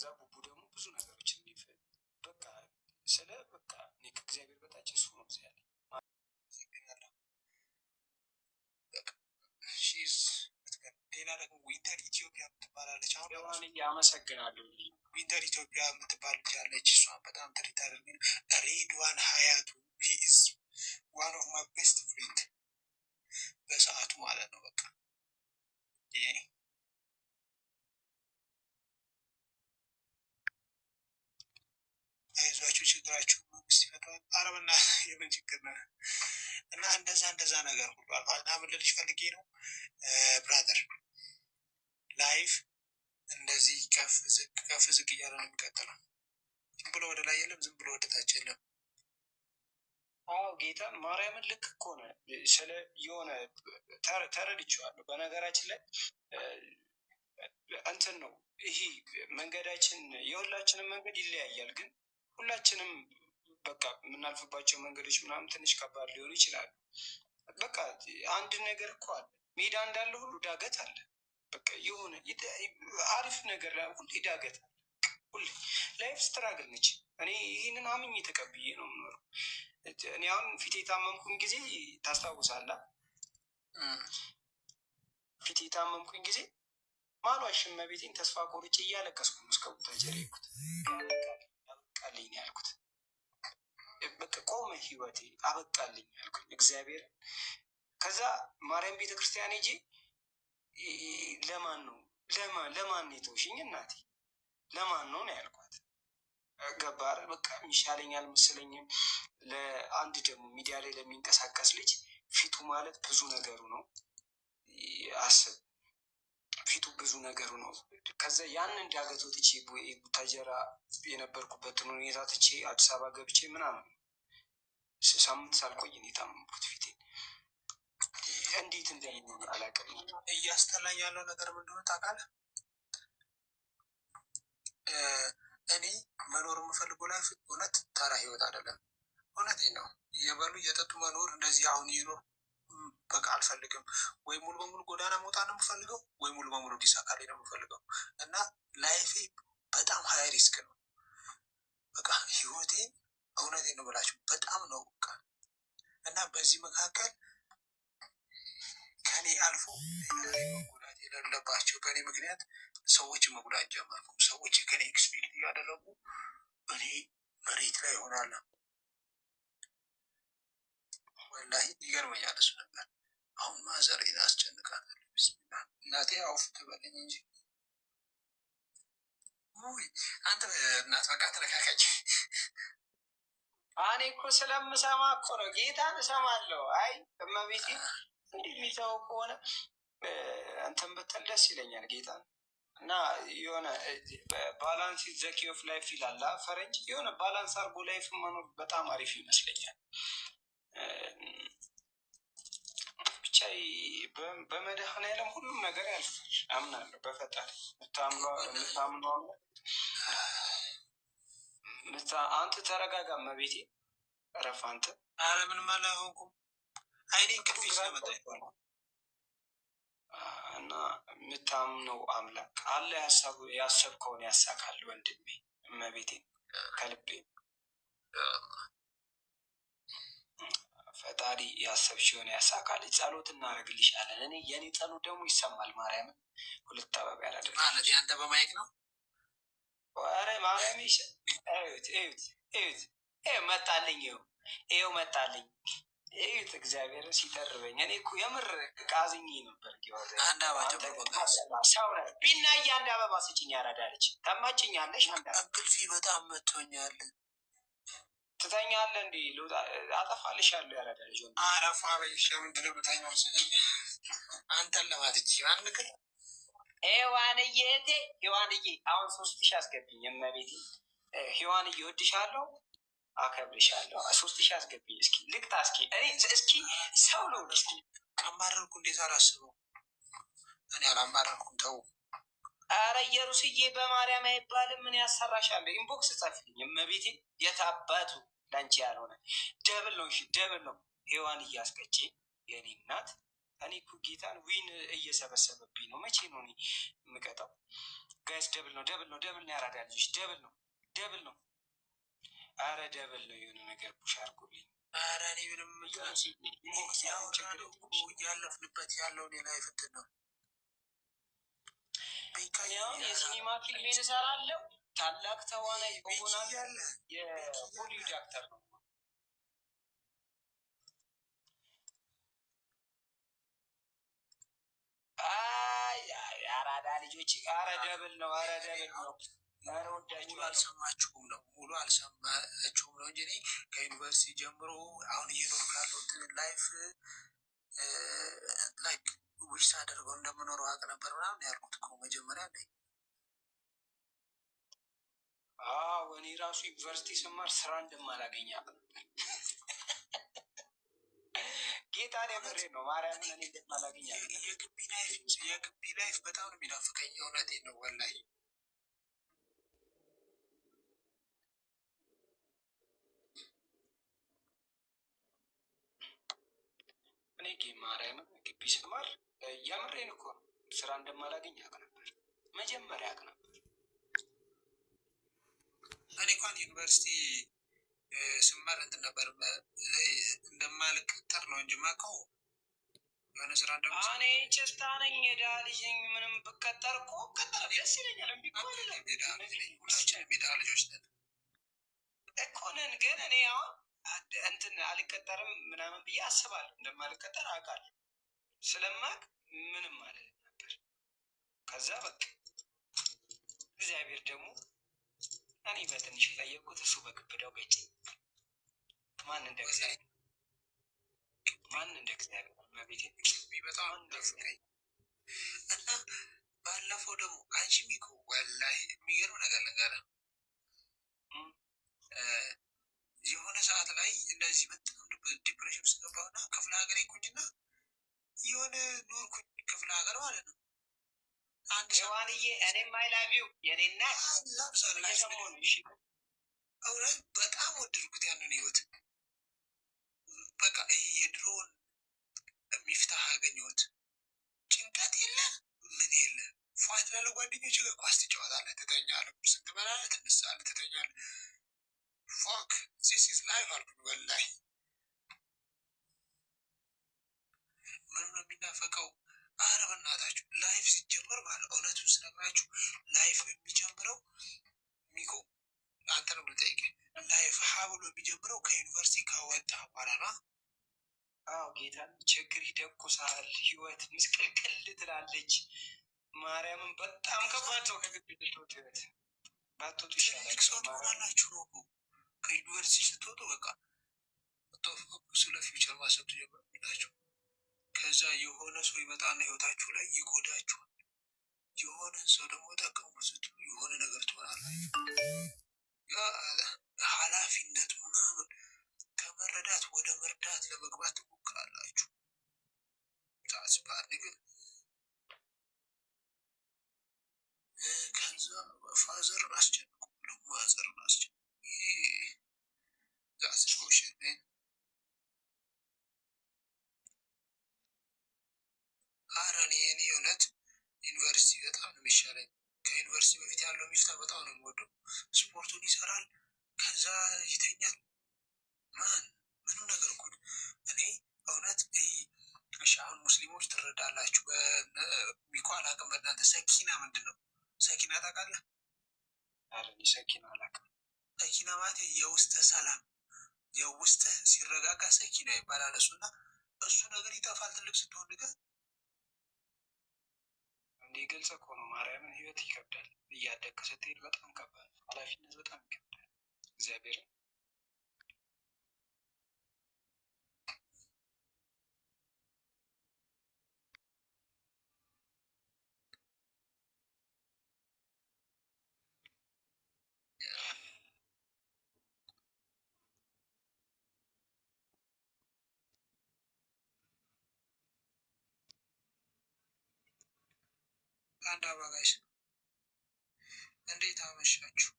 ከዛ ቡቡ ደግሞ ብዙ ነገሮችን የሚፈልግ በቃ ስለ በቃ እኔ ከእግዚአብሔር በታች እሱ ነው እዚያ ላይ አመሰግናለሁ። ሌላ ደግሞ ዊንተር ኢትዮጵያ የምትባላለች አሁን አመሰግናለሁ። ዊንተር ኢትዮጵያ የምትባል ልጅ አለች። እሷ በጣም ትሪት አድርገ ሬድዋን ሀያቱ ኢዝ ዋን ኦፍ ማይ ቤስት ፍሬንድ በሰዓቱ ማለት ነው። በቃ አይዟችሁ ችግራችሁ መንግስት ይፈታዋል። አረብና የምን ችግር ነው? እና እንደዛ ነገር ሁሉ አልፋና ምን ልልሽ ፈልጌ ነው ብራዘር፣ ላይፍ እንደዚህ ከፍ ዝቅ እያለ ነው የሚቀጥለው። ዝም ብሎ ወደ ላይ የለም፣ ዝም ብሎ ወደ ታች የለም። አዎ ጌታ ማርያምን ልክ እኮ ነው። ስለ የሆነ ተረድቼዋለሁ። በነገራችን ላይ እንትን ነው ይሄ መንገዳችን፣ የሁላችንም መንገድ ይለያያል። ግን ሁላችንም በቃ የምናልፍባቸው መንገዶች ምናምን ትንሽ ከባድ ሊሆኑ ይችላሉ። በቃ አንድ ነገር እኮ አለ፣ ሜዳ እንዳለ ሁሉ ዳገት አለ። በቃ የሆነ አሪፍ ነገር ላይ ሁሌ ዳገት አለ። ሁሌ ላይፍ ስትራግል ነች። እኔ ይህንን አምኜ ተቀብዬ ነው የምኖረው። እኔ አሁን ፊት የታመምኩኝ ጊዜ ታስታውሳለህ? ፊት የታመምኩኝ ጊዜ ማሏሽም መቤቴን ተስፋ ቆርጬ እያለቀስኩ ነው እስከ ቡታጀራ የሄድኩት። አበቃልኝ ያልኩት በቃ ቆመ ህይወቴ አበቃልኝ ያልኩኝ እግዚአብሔር። ከዛ ማርያም ቤተክርስቲያን ሄጄ ለማን የተውሽኝ እናቴ ለማን ነው ያልኳት። ገባር በቃ የሚሻለኝ አልመሰለኝም። ለአንድ ደግሞ ሚዲያ ላይ ለሚንቀሳቀስ ልጅ ፊቱ ማለት ብዙ ነገሩ ነው። አስብ፣ ፊቱ ብዙ ነገሩ ነው። ከዛ ያንን ዳገት ወጥቼ ቡታጀራ የነበርኩበትን ሁኔታ ትቼ አዲስ አበባ ገብቼ ምናምን ሳምንት ሳልቆይ ነው የታመምኩት። ፊቴን እንዴት እንደሚሆን አላውቅም። እያስተላኝ ያለው ነገር ምን እንደሆነ ታውቃለህ? እኔ መኖር የምፈልገው ላይፍ እውነት ተራ ህይወት አይደለም። እውነቴን ነው። እየበሉ እየጠጡ መኖር እንደዚህ አሁን ይኖር በቃ አልፈልግም። ወይ ሙሉ በሙሉ ጎዳና መውጣት ነው የምፈልገው፣ ወይ ሙሉ በሙሉ እንዲሳካልኝ ነው የምፈልገው። እና ላይፌ በጣም ሀይ ሪስክ ነው። በቃ ህይወቴን እውነቴን ነው ብላችሁ በጣም ነው በቃ። እና በዚህ መካከል ከኔ አልፎ መጉዳት የሌለባቸው በእኔ ምክንያት ሰዎች መጉዳት ጀመርኩ። ሰዎች ከኔ ኤክስፔክት እያደረጉ እኔ መሬት ላይ ይሆናለሁ። ወላሂ ይገርመኛል እሱ ነገር። አሁን ማዘሬን አስጨንቃታለሁ። ቢስሚላ እናቴ አውፍ ትበለኝ እንጂ አንተ እናት በቃ ተነካካች። እኔ እኮ ስለምሰማ እኮ ነው ጌታን እሰማለሁ። አይ እመቤቴ እንዲህ የሚተው ከሆነ እንትን ብትል ደስ ይለኛል ጌታን። እና የሆነ ባላንስ ዘኪ ኦፍ ላይፍ ይላል ፈረንጅ። የሆነ ባላንስ አርጎ ላይፍ መኖር በጣም አሪፍ ይመስለኛል። ብቻ በመድኃኔዓለም ሁሉም ነገር ያልፋል አምናለሁ። በፈጣሪ ምታምነው አንተ ተረጋጋ እመቤቴ። እረፍ አንተ። ኧረ ምንም አላልኩም። አይኔ እንቅልፍ ስለመጣ እና የምታምነው አምላክ አለ። ያሰብከውን ያሳካል ወንድሜ። እመቤቴ ከልቤ ፈጣሪ ያሰብሽውን ያሳካል። ጸሎት እናደርግልሻለን። እኔ የኔ ጸሎት ደግሞ ይሰማል። ማርያምን ሁለት አበባ ያላደረ ማለት ያንተ በማይክ ነው። ኧረ ማርያም እዩት መጣልኝ። ይኸው መጣልኝ። እዩት እግዚአብሔርን ሲተርበኝ። እኔ እኮ የምር ቃዝኝ ነበር። አንድ ሰው ቢናዬ አንድ አበባ ስጭኝ ያረዳለች። ተመችኛለሽ? እንቅልፌ በጣም መቶኛል። ትተኛለህ እንዲ አጠፋልሻለሁ ያረዳ ልጅ አረፋ በይሻ። ምንድነው ብተኛው አንተን ለማትች አንግር ሔዋንዬ አሁን 3000 አስገብኝ። እመቤቴ ሔዋንዬ እወድሻለሁ፣ አከብርሻለሁ። 3000 አስገብኝ። እስኪ ልቅጣ። እስኪ ሰው ነው። እስኪ አማረርኩ እንዴት አላስበው። እኔ አላማረርኩም። ተው። አረ ኢየሩስዬ በማርያም አይባልም። ምን ያሰራሻለሁ? ኢንቦክስ ጻፍልኝ። እመቤቴ የታባቱ ላንቺ ያልሆነ ደብል ነው። እሺ ደብል ነው። ሔዋን እያስቀጭ የኔ እናት። እኔ እኮ ጌታን ዊን እየሰበሰበብኝ ነው። መቼ ነው እኔ የምቀጣው? ጋይስ ደብል ነው ያራዳ ልጆች ደብል ነው። አረ ደብል ነው የሆነ ነገር ፑሽ አድርጉልኝ። አረ እኔ ምንም ያለፍንበት ያለውን የላይፍ እንትን ነው። የሲኒማ ፊልም እሰራለሁ። ታላቅ ተዋናይ ሆናል። የቦሊውድ አክተር ነው። አራዳ ልጆች አረ ደብል ነው። ሙሉ አልሰማችሁም ነው እንጂ እኔ ከዩኒቨርሲቲ ጀምሮ አሁን እየኖርኩ ያለሁት ላይፍ ላይክ ዊሽ አደርገው እንደምኖረው አውቅ ነበር ምናምን ያልኩት እኮ መጀመሪያ ላይ። እኔ ራሱ ዩኒቨርሲቲ ስማር ስራ እንደማላገኝ አውቅ ነበር። ጌታ የምሬ ነው። ማርያምን እኔ እንደማላገኝ የግቢ ላይፍ በጣም ነው የሚናፍቀኝ። እውነቴን ነው ወላሂ። እኔ ማርያምን ግቢ ስማር የምሬን እኮ ነው ስራ እንደማላገኝ አውቅ ነበር። መጀመሪያ አውቅ ነበር። እኔ እንኳን ዩኒቨርሲቲ ስማር እንትን ነበር እንደማልቀጠር ነው እንጂ የማውቀው የሆነ ስራ እኔ ጭስታ ነኝ የድሃ ልጅ ነኝ። ምንም ብቀጠር እኮ ቀጠር ደስ ይለኛል። ሁላችንም የድሃ ልጆች ነን እኮ ነን። ግን እኔ አሁን እንትን አልቀጠርም ምናምን ብዬ አስባለሁ። እንደማልቀጠር አውቃለሁ። ስለማቅ ምንም ማለት ነበር። ከዛ በቃ እግዚአብሔር ደግሞ እኔ በትንሽ ጠየቁት፣ እሱ በግብዳው ገጭ። ማን እንደ እግዚአብሔር መቤቴ በጣም እንደፍቀኝ እና ባለፈው ደግሞ አንቺ ሚኮ ወላሂ የሚገርም ነገር የሆነ ሰዓት ላይ እንደዚህ በጣም ዲፕሬሽን ውስጥ ገባሁና ክፍለ ሀገር ቁጭና የሆነ ኖርኩኝ ክፍለ ሀገር ማለት ነው። አንድ ሸዋንዬ እኔም አይላቪው የኔና እውነት በጣም ወደድኩት ያንን ህይወት። በቃ የድሮውን ሚፍታህ አገኘሁት። ጭንቀት የለ ምን የለ። ፏት ላለ ጓደኞች ጋር ኳስ ትጫወታለህ፣ ትተኛለህ፣ ቁርስን ትበላለህ፣ ትነሳለህ፣ ትተኛለህ። ፎክ ዚስ ኢዝ ላይፍ አልኩኝ ወላሂ። ምንም ነው የሚናፈቀው። አረ በእናታችሁ ላይፍ ሲጀመር ማለት እውነቱን ስነግራችሁ ላይፍ የሚጀምረው ሚኮ አንተ ነው የምጠይቀኝ። ላይፍ ሀብሎ የሚጀምረው ከዩኒቨርሲቲ ከወጣ በኋላ ነው። አዎ ጌታ ችግር ይደቁሳል። ህይወት ምስቅልቅል ትላለች። ማርያምን በጣም ከባድ ነው። ከግቢ ልትወጡ ህይወት ባትወጡ ይሻላል። ሰው ትሆናላችሁ ነው እኮ ከዩኒቨርሲቲ ስትወጡ በቃ ስለ ፊውቸር ማሰብ ትጀምራላችሁ። ከዛ የሆነ ሰው ይመጣና ህይወታችሁ ላይ ይጎዳችኋል። የሆነ ሰው ደግሞ ጠቀሙ ስትሉ የሆነ ነገር ትሆናላችሁ። ኃላፊነት ምናምን ከመረዳት ወደ መርዳት ለመግባት ትሞክራላችሁ። ታስባል ግን ከዛ ፋዘርን አስጨንቁ ለማዘርን አስጨንቁ። ዛስሽን አረኔ እኔ እውነት ዩኒቨርሲቲ በጣም ነው የሚሻለኝ። ከዩኒቨርሲቲ በፊት ያለው ሚፍታ በጣም ነው የምወደው። ስፖርቱን ይሰራል፣ ከዛ ይተኛል። ማን ምንም ነገር እኮ እኔ እውነት እሺ፣ አሁን ሙስሊሞች ትረዳላችሁ። በሚኮ አላውቅም። በእናንተ ሰኪና ምንድን ነው? ሰኪና ታውቃለህ? አረ ሰኪና አላውቅም። ሰኪና ማለት የውስጥ ሰላም፣ የውስጥ ሲረጋጋ ሰኪና ይባላል። እሱና እሱ ነገር ይጠፋል ትልቅ ስትሆን ግን እንዲህ ግልጽ እኮ ነው። ማርያምን ህይወት ይከብዳል። እያደግክ ስትሄድ በጣም ከባድ ኃላፊነት በጣም ይከብዳል። እግዚአብሔር አንድ አባጋሽ እንዴት አመሻችሁ?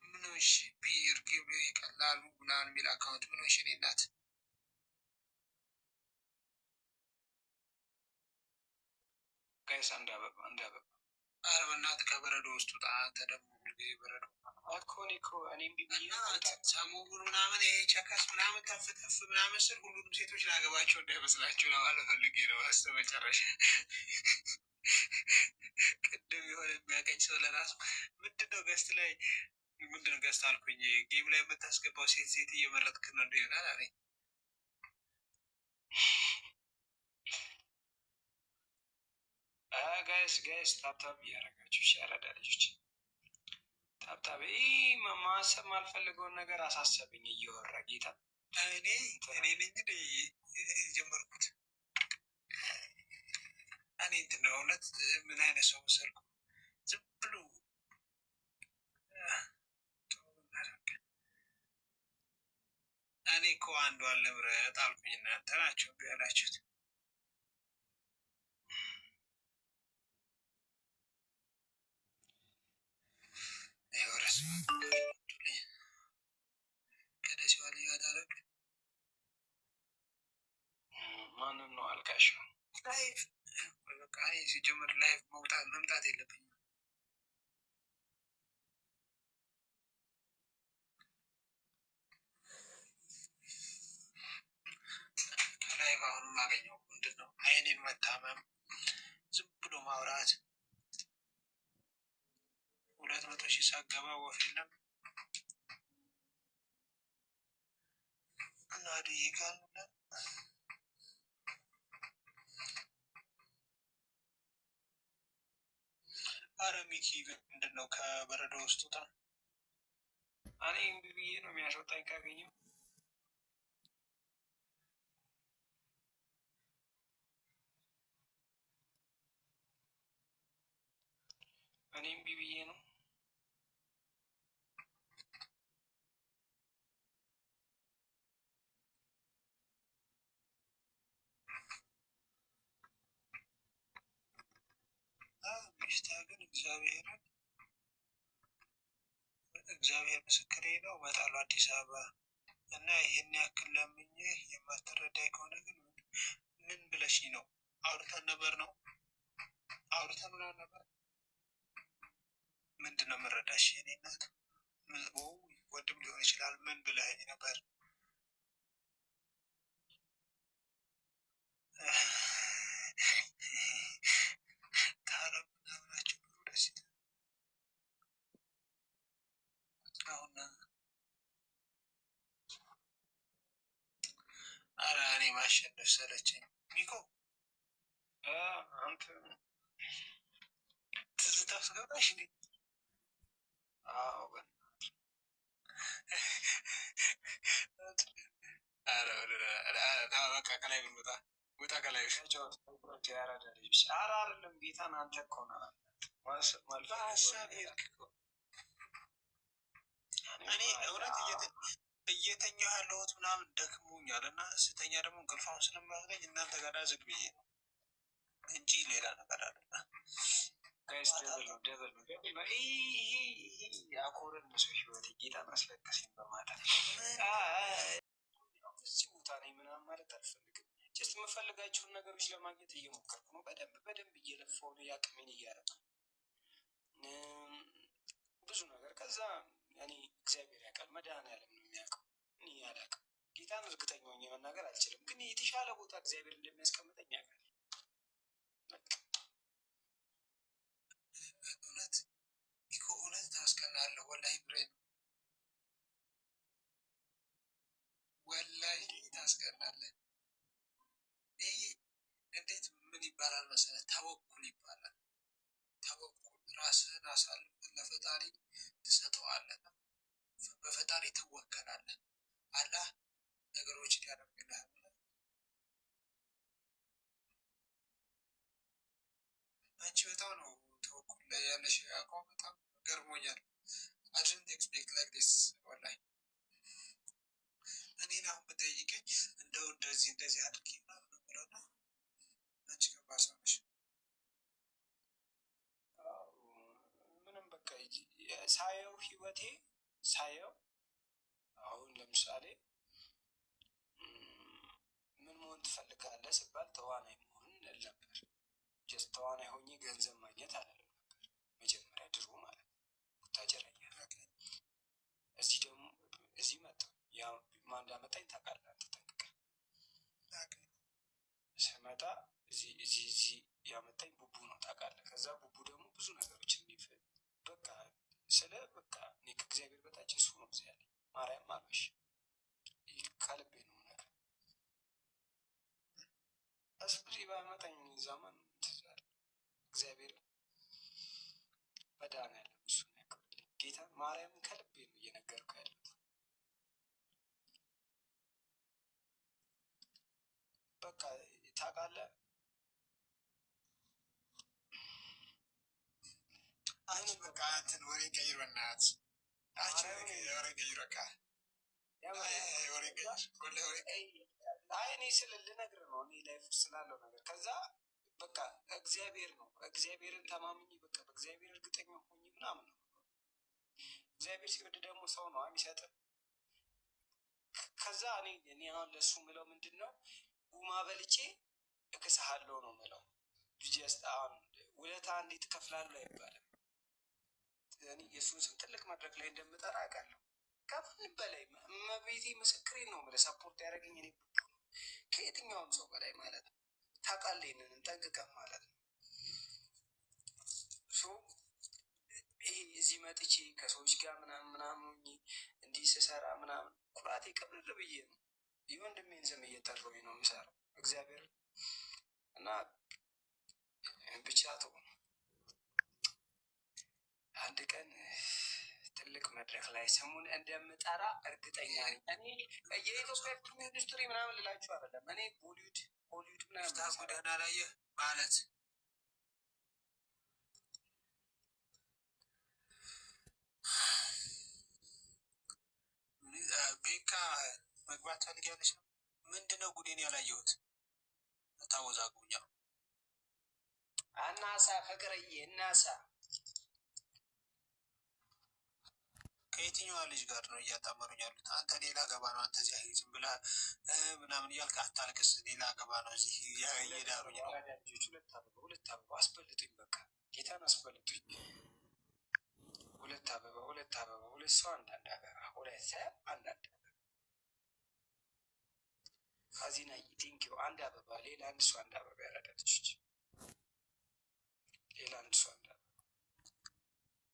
ምኖሽ ቢር ግብ ይቀላሉ ምናምን የሚል አካውንት ምኖሽ እኔ እናት ጋይስ አንድ አበባ አንድ አበባ። ኧረ በእናትህ ከበረዶ ውስጥ ውጣ። አንተ ደግሞ ሁልጊዜ በረዶ እኮ እኔም ቢብዬ ሰሞኑን ምናምን ይሄ ቸከስ ምናምን ተፍ ተፍ ምናምን ስል ሁሉንም ሴቶች ላገባቸው እንዳይመስላችሁ ለማለት ፈልጌ ነው። በስተመጨረሻ ቅድም የሆነ የሚያቀኝ ሰው ለራሱ ምንድነው ገስት ላይ ምንድነው ገስት አልኩኝ ጌም ላይ የምታስገባው ሴት ሴት እየመረጥክ ነው እንደ ይሆናል አለኝ። ጋይስ ታብታብ እያደረጋችሁ ያረዳ ልጆች ታብታብ። ማሰብ ማልፈልገውን ነገር አሳሰብኝ እየወራ ጌታ እኔ እንግዲህ የጀመርኩት እኔ እንትን ነው እውነት ምን አይነት ሰው መሰልኩ ዝም ብሎ እኔ እኮ አንዷን ልምረጥ አልኩኝ እናንተ ናቸው ያላችሁት። ከደሲዋ ልዩ አዳረግ ማንም ነው አልቃሽ ላይፍ በቃ ሲጀምር ላይፍ መምጣት የለብኝም። ከላይፍ አሁን የማገኘው ምንድን ነው? አይኔን መታመም፣ ዝም ብሎ ማውራት 200,000 ሳገባ ወፍ የለም እና ድይቃል አረ ሚኪ ምንድን ነው ከበረዶ ውስጥ ውጣ። እኔ እምቢ ብዬ ነው የሚያስወጣኝ ካገኘው። እኔ እምቢ ብዬ ነው። ሚስታ ግን እግዚአብሔር ምስክሬ ነው እመጣለሁ አዲስ አበባ እና ይህን ያክል ለምኜ የማትረዳኝ ከሆነ ግን ምን ብለሽ ነው? አውርተን ነበር ነው አውርተን ምናምን ነበር። ምንድን ነው የምረዳሽ? የኔ እናት ወንድም ሊሆን ይችላል። ምን ብለኸኝ ነበር? ኧረ እኔ ማሸነፍ ሰለቸኝ። ሚኮ አንተ ትዝታ አስገባሽ እንዴ? በቃ ከላይ ብንወጣ ውጣ ከላይ ኧረ አይደለም ጌታን አንተ እኮ ነህ በሀሳብ ሄድክ እኮ። እኔ እውነት እየተኛሁ ያለሁት ምናምን ደክሞኛል እና ስተኛ ደግሞ እንቅልፋውን ስለማያገኝ እናንተ ጋር ዝግ ብዬ ነው እንጂ ሌላ ነገር አለ። ያኮረን ሰው ህይወት ጌታን አስለቀሰኝ በማታ እዚህ ቦታ ላይ ምናምን ማለት አልፈልግም። ጀስት የምፈልጋቸውን ነገሮች ለማግኘት እየሞከርኩ ነው። በደንብ እየለፋሁ ነው። ያቅሜን እያደረኩ ብዙ ነገር ከዛ እኔ እግዚአብሔር ያውቃል፣ መድኃኒዓለም ነው የሚያውቀው። እኔ አላውቅም። ጌታን እርግጠኛ ሆኜ መናገር አልችልም፣ ግን የተሻለ ቦታ እግዚአብሔር እንደሚያስቀምጠኝ ያውቃል። እውነት ታስቀናለህ። ወላሂ ብሬን ወላሂ ታስቀናለህ። ይህ እንዴት ምን ይባላል መሰለህ? ተወኩል ይባላል። ተወኩል ራስህን አሳልፈን ለፈጣሪ ትሰጠዋለህ። በፈጣሪ ትወከላለህ። አላህ ነገሮችን ያደርግልሃል። አንቺ በጣም ነው ተወኩል ላይ ያለሽ አቋም በጣም ገርሞኛል። አድንት ኤክስፔክት ላይክ ዲስ ወላሂ። እኔን አሁን ብጠይቀኝ እንደው እንደዚህ አድርጊ ምናምን ነው ብለና አንቺ ከባድ ሰው ነሽ። ምንም በቃ ሳየው ህይወቴ ሳየው አሁን ለምሳሌ ምን መሆን ትፈልጋለህ ስባል ተዋናይ መሆን ነበር። ጀስት ተዋናይ ሆኜ ገንዘብ ማግኘት አለለም ነበር መጀመሪያ ድሮ ማለት ነው። ቡታጀራ እዚህ ደግሞ እዚህ መጣሁ። ያው ማን እንዳመጣኝ ታውቃለህ አንተ ጠንቅቀህ። ስመጣ እዚህ ያመጣኝ ቡቡ ነው ታውቃለህ። ከዛ ቡቡ ደግሞ ብዙ ነገሮች በቃ በቃ እኔ ከእግዚአብሔር በታች እሱ ነው እዚህ ያለኝ። ማርያም አልበሽ ከልቤ ነው ነገር እሱ ባያመጣኝ ዘመን ትዛል እግዚአብሔር መድኃኒዓለም እሱ ነው ያክብርልኝ። ጌታ ማርያምን ከልቤ ነው እየነገርኩ ያለሁት። በቃ ታውቃለህ አንቺ በቃ እንትን ወሬ ቀይር በእናትህ አንቺ ወሬ ቀይር በቃ ወሬ ቀይር። አይ እኔ ልነግርህ ነው እኔ ላይፍ ስላለው ነገር። ከዛ በቃ እግዚአብሔር ነው እግዚአብሔርን ተማምኜ በቃ በእግዚአብሔር እርግጠኛ ሆኜ ምናምን ነው። እግዚአብሔር ሲወድ ደግሞ ሰው ነው የሚሰጥህ። ከዛ እኔ አሁን ለእሱ ምለው ምንድን ነው ጉማ በልቼ እክስሃለሁ ነው ምለው። ጀስት አሁን ውለታ እንዴት እከፍላለሁ አይባልም። እኔ የእሱን ስም ትልቅ መድረክ ላይ እንደምጠራ አውቃለሁ። ከምንም በላይ መቤቴ ምስክሬን ነው የምልህ። ሰፖርት ያደረገኝ እኔ ከየትኛውም ሰው በላይ ማለት ነው። ታውቃለህ ይሄንን ጠንቅቀህ ማለት ነው። ይሄ እዚህ መጥቼ ከሰዎች ጋር ምናምን እንዲህ ስሰራ ምናምን ኩራቴ ቅብር ብዬ ነው የወንድሜን ስም እየጠራሁኝ ነው የምሰራው እግዚአብሔር እና ብቻ ተው አንድ ቀን ትልቅ መድረክ ላይ ስሙን እንደምጠራ እርግጠኛ ነኝ። እኔ የኢትዮጵያ ፊልም ኢንዱስትሪ ምናምን ልላችሁ አይደለም። እኔ ቦሊውድ ምናምን ጎዳና ላይ ማለት ቤካ መግባት ፈልጊያለሽ ነው? ምንድነው ጉዴን ያላየሁት? ታወዛጉኛ እናሳ ፍቅርዬ እናሳ ከየትኛዋ ልጅ ጋር ነው እያጣመሩኝ ያሉት? አንተ ሌላ ገባ ነው። አንተ እዚያ ዝም ብለህ ምናምን እያልክ አታልቅስ። ሌላ ገባ ነው እዚህ እየዳሩኝ ነው። ሁለት አበባ አስበልጡኝ፣ በቃ ጌታን አስበልጡኝ። ሁለት አበባ ሁለት ሰው አንዳንድ አበባ ሁለት ሰው አንዳንድ አበባ ሀዚና ቴንኪው። አንድ አበባ ሌላ አንድ ሰው አንድ አበባ ያረዳልች ሌላ አንድ ሰው አንድ አበባ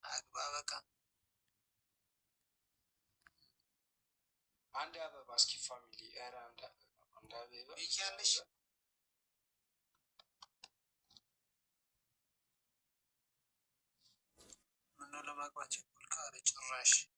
አግባ በቃ አንድ አበባ እስኪ ፋሚሊ ኧረ አንድ አበባ እያለሽ ምነው ለማግባት ጭራሽ